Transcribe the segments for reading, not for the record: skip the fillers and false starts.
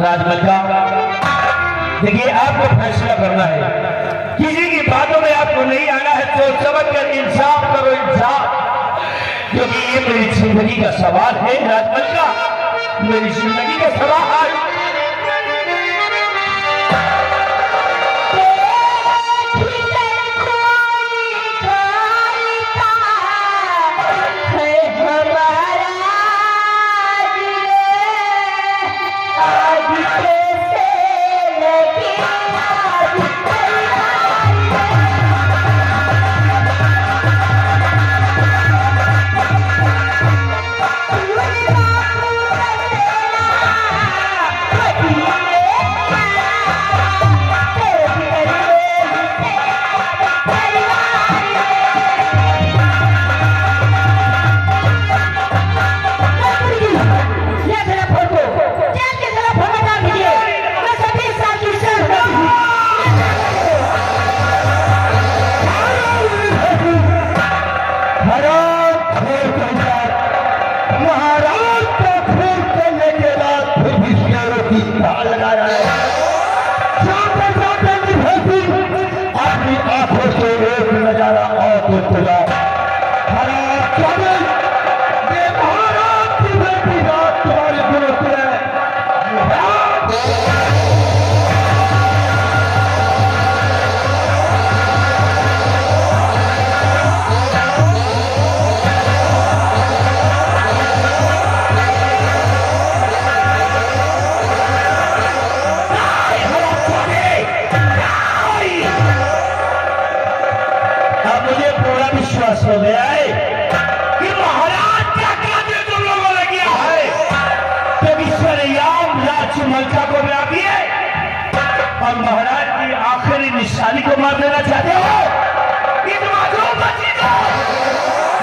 राजमल का देखिए, आपको फैसला करना है। किसी की बातों में आपको नहीं आना है, तो समझ कर इंसाफ करो, इंसाफ, क्योंकि ये मेरी जिंदगी का सवाल है राजमल का, मेरी जिंदगी का सवाल। हो गया है कि महाराज क्या काबिल तुम लोगों ने किया है, जब ईश्वरयाम राजमलका को मिला दिए और महाराज की आखिरी निशानी को मार देना चाहते हो।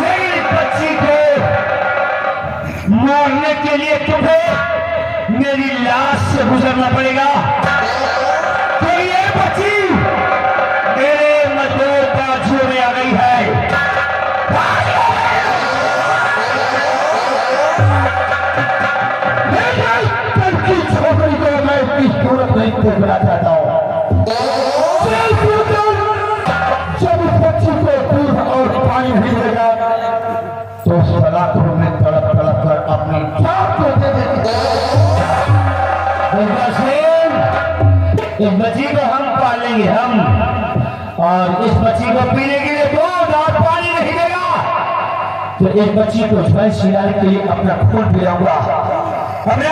मेरी बच्ची को मारने के लिए तुम्हें मेरी लाश से गुजरना पड़ेगा। तो ये बच्ची मेरे मजदूर बाजुओं में आ गई है। छोकरी को मैं इसकी सूरत नहीं देखना चाहता हूँ। जब इस बच्ची को दूध और पानी मिलेगा तो सलाखों में तड़प तड़प कर अपनी जान को दे देगी। इस बच्ची को हम पालेंगे हम, और इस बच्ची को पीने के लिए दूध और पानी नहीं देगा तो इस बच्ची को भैंस खिलाने के लिए अपना खून पिलाऊंगा, अपने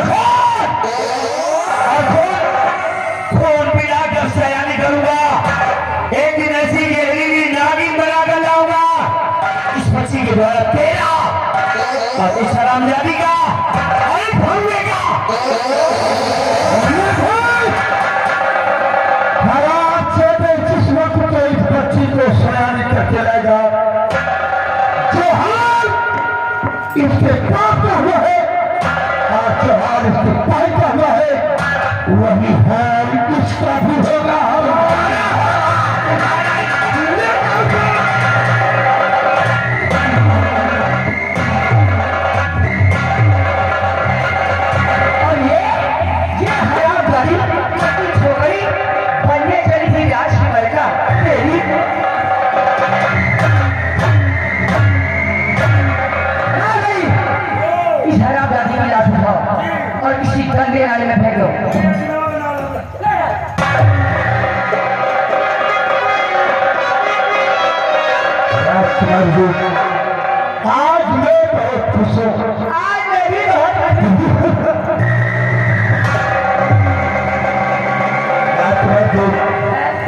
खून पिलाकर सयानी करूंगा। एक दिन ऐसी गहरीली नागिन बनाकर लाऊंगा इस बच्ची के द्वारा तेरा और इस हरामजादी का और भंगे का। हराम से जिस वक्त तो इस बच्ची को सयानी करके लाएगा, जो हाल इसके पाप का हुआ है और जो हाल इसके पाए का हुआ है वही हाल इसका भी होगा। और ये हरामजादी छोकरी बनने चली थी राजमलका तेरी। इस हरामजादी की लाश उठाओ और किसी गंदे नाले में फेंक दो। आज मैं बहुत खुश हूँ, आज मैं भी बहुत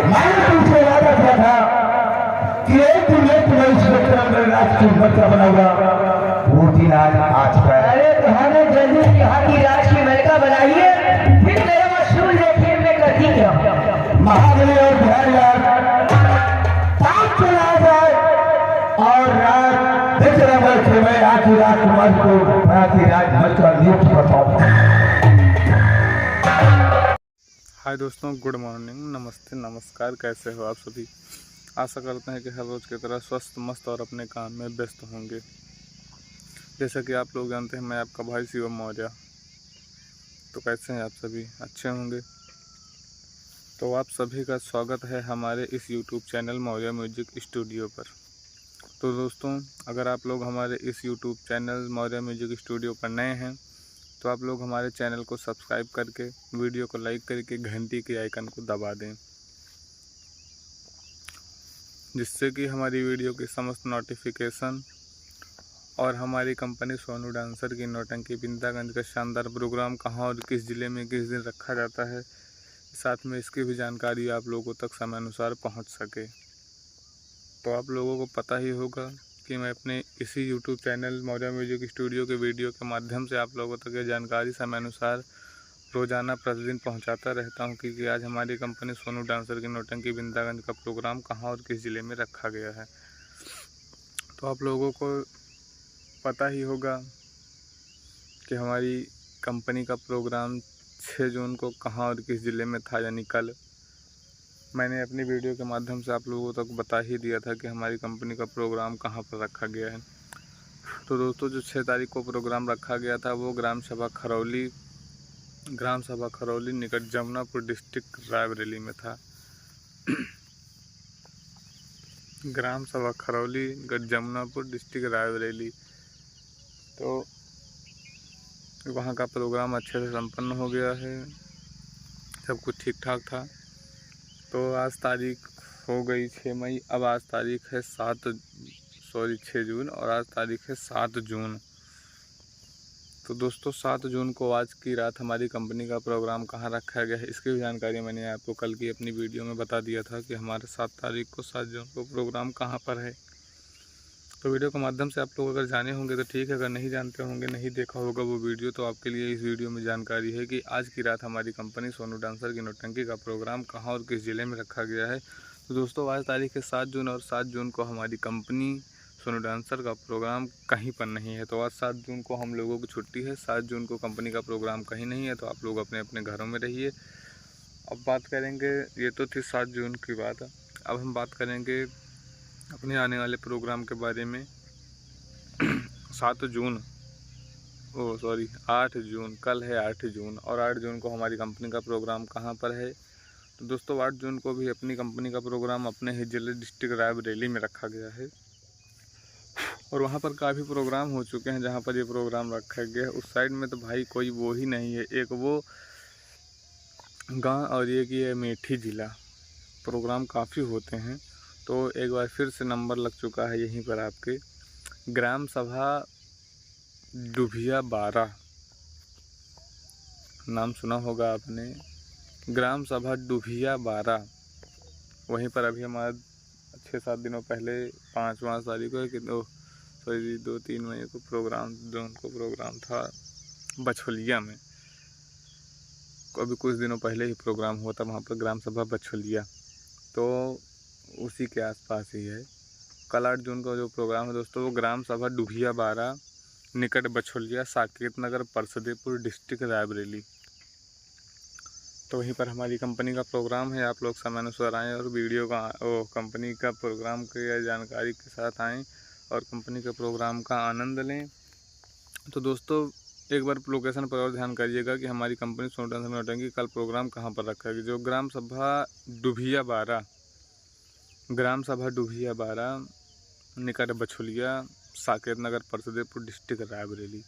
मैंने तुमसे वादा किया था कि एक दिन मैं इस राज की मलका बनाऊंगा, वो दिन आज है। अरे तुम्हारे जल्दी कहा कि राज की मलका बनाइए, फिर मेरा मशहूर देखिए मैं करती क्या। महाबली और बिहार चला जाए और रात मैं आखिर राजकुमार को राजमलका नियुक्त करता हूँ। हाय दोस्तों, गुड मॉर्निंग, नमस्ते, नमस्कार। कैसे हो आप सभी? आशा करते हैं कि हर रोज़ की तरह स्वस्थ मस्त और अपने काम में व्यस्त होंगे। जैसा कि आप लोग जानते हैं, मैं आपका भाई शिवम मौर्य। तो कैसे हैं आप सभी? अच्छे होंगे। तो आप सभी का स्वागत है हमारे इस YouTube channel Maurya music studio पर। तो दोस्तों, अगर आप लोग हमारे इस YouTube channel Maurya music studio पर नए हैं तो आप लोग हमारे चैनल को सब्सक्राइब करके, वीडियो को लाइक करके घंटी के आइकन को दबा दें, जिससे कि हमारी वीडियो की समस्त नोटिफिकेशन और हमारी कंपनी सोनू डांसर की नौटंकी बिंदागंज का शानदार प्रोग्राम कहाँ और किस ज़िले में किस दिन रखा जाता है, साथ में इसकी भी जानकारी आप लोगों तक समय अनुसार पहुँच सके। तो आप लोगों को पता ही होगा कि मैं अपने इसी YouTube channel Maurya music studio के वीडियो के माध्यम से आप लोगों तक ये जानकारी समय अनुसार रोज़ाना प्रतिदिन पहुंचाता रहता हूं कि आज हमारी कंपनी सोनू डांसर की नौटंकी बिंदागंज का प्रोग्राम कहां और किस ज़िले में रखा गया है। तो आप लोगों को पता ही होगा कि हमारी कंपनी का प्रोग्राम 6 जून को कहां और किस ज़िले में था, यानी कल। मैंने अपनी वीडियो के माध्यम से आप लोगों तक बता ही दिया था कि हमारी कंपनी का प्रोग्राम कहां पर रखा गया है। तो दोस्तों, जो 6 तारीख को प्रोग्राम रखा गया था वो ग्राम सभा खरौली निकट जमुनापुर डिस्ट्रिक्ट रायबरेली में था। ग्राम सभा खरौली निकट जमुनापुर डिस्ट्रिक्ट रायबरेली। तो वहाँ का प्रोग्राम अच्छे से संपन्न हो गया है, सब कुछ ठीक ठाक था। तो आज तारीख हो गई 6 मई, अब आज तारीख है 6 जून और आज तारीख है 7 जून। तो दोस्तों, 7 जून को आज की रात हमारी कंपनी का प्रोग्राम कहाँ रखा गया है, इसकी भी जानकारी मैंने आपको कल की अपनी वीडियो में बता दिया था कि हमारे 7 तारीख को 7 जून को प्रोग्राम कहाँ पर है। तो वीडियो के माध्यम से आप लोग अगर जाने होंगे तो ठीक है, अगर नहीं जानते होंगे, नहीं देखा होगा वो वीडियो, तो आपके लिए इस वीडियो में जानकारी है कि आज की रात हमारी कंपनी सोनू डांसर की नौटंकी का प्रोग्राम कहाँ और किस ज़िले में रखा गया है। तो दोस्तों, आज तारीख है 7 जून और 7 जून को हमारी कंपनी सोनू डांसर का प्रोग्राम कहीं पर नहीं है। तो आज 7 जून को हम लोगों की छुट्टी है, 7 जून को कंपनी का प्रोग्राम कहीं नहीं है। तो आप लोग अपने अपने घरों में रहिए। अब बात करेंगे, ये तो थी 7 जून की बात। अब हम बात करेंगे अपने आने वाले प्रोग्राम के बारे में। 8 जून, कल है 8 जून और 8 जून को हमारी कंपनी का प्रोग्राम कहाँ पर है। तो दोस्तों, 8 जून को भी अपनी कंपनी का प्रोग्राम अपने ही जिले डिस्ट्रिक्ट रायबरेली में रखा गया है और वहाँ पर काफ़ी प्रोग्राम हो चुके हैं जहाँ पर ये प्रोग्राम रखा गया है। उस साइड में तो भाई कोई वो ही नहीं है, एक वो गांव और एक ये मेठी ज़िला, प्रोग्राम काफ़ी होते हैं। तो एक बार फिर से नंबर लग चुका है यहीं पर आपके ग्राम सभा डुभिया 12, नाम सुना होगा आपने, ग्राम सभा डुभिया 12। वहीं पर अभी हमारा 6-7 दिनों पहले 5वां तारीख को 2-3 मई को प्रोग्राम था बछोलिया में। अभी कुछ दिनों पहले ही प्रोग्राम हुआ था वहाँ पर ग्राम सभा बछोलिया, तो उसी के आसपास ही है। कल 8 जून का जो प्रोग्राम है दोस्तों, वो ग्राम सभा डुभिया 12 निकट बछोलिया, साकेत नगर, परसदेपुर डिस्ट्रिक्ट रायबरेली। तो वहीं पर हमारी कंपनी का प्रोग्राम है। आप लोग समय अनुसार आएँ और वीडियो का कंपनी का प्रोग्राम की जानकारी के साथ आएँ और कंपनी के प्रोग्राम का आनंद लें। तो दोस्तों, एक बार लोकेशन पर और ध्यान करिएगा कि हमारी कंपनी सोनू डांसर की नौटंकी कल प्रोग्राम कहाँ पर रखा है। जो ग्राम सभा डुभिया 12 निकट बछोलिया, साकेत नगर, परसदेपुर डिस्ट्रिक्ट रायबरेली।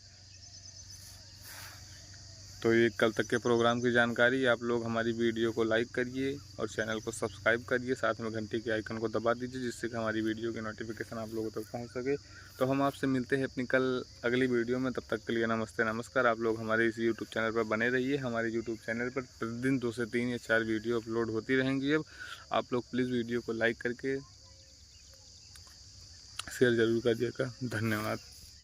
तो ये कल तक के प्रोग्राम की जानकारी। आप लोग हमारी वीडियो को लाइक करिए और चैनल को सब्सक्राइब करिए, साथ में घंटी के आइकन को दबा दीजिए, जिससे कि हमारी वीडियो की नोटिफिकेशन आप लोगों तक पहुंच सके। तो हम आपसे मिलते हैं अपनी कल अगली वीडियो में। तब तक के लिए नमस्ते, नमस्कार। आप लोग हमारे इस यूट्यूब चैनल पर बने रहिए। हमारे यूट्यूब चैनल पर प्रतिदिन 2 से 3 या 4 वीडियो अपलोड होती रहेंगी। अब आप लोग प्लीज़ वीडियो को लाइक करके शेयर ज़रूर करिएगा। धन्यवाद।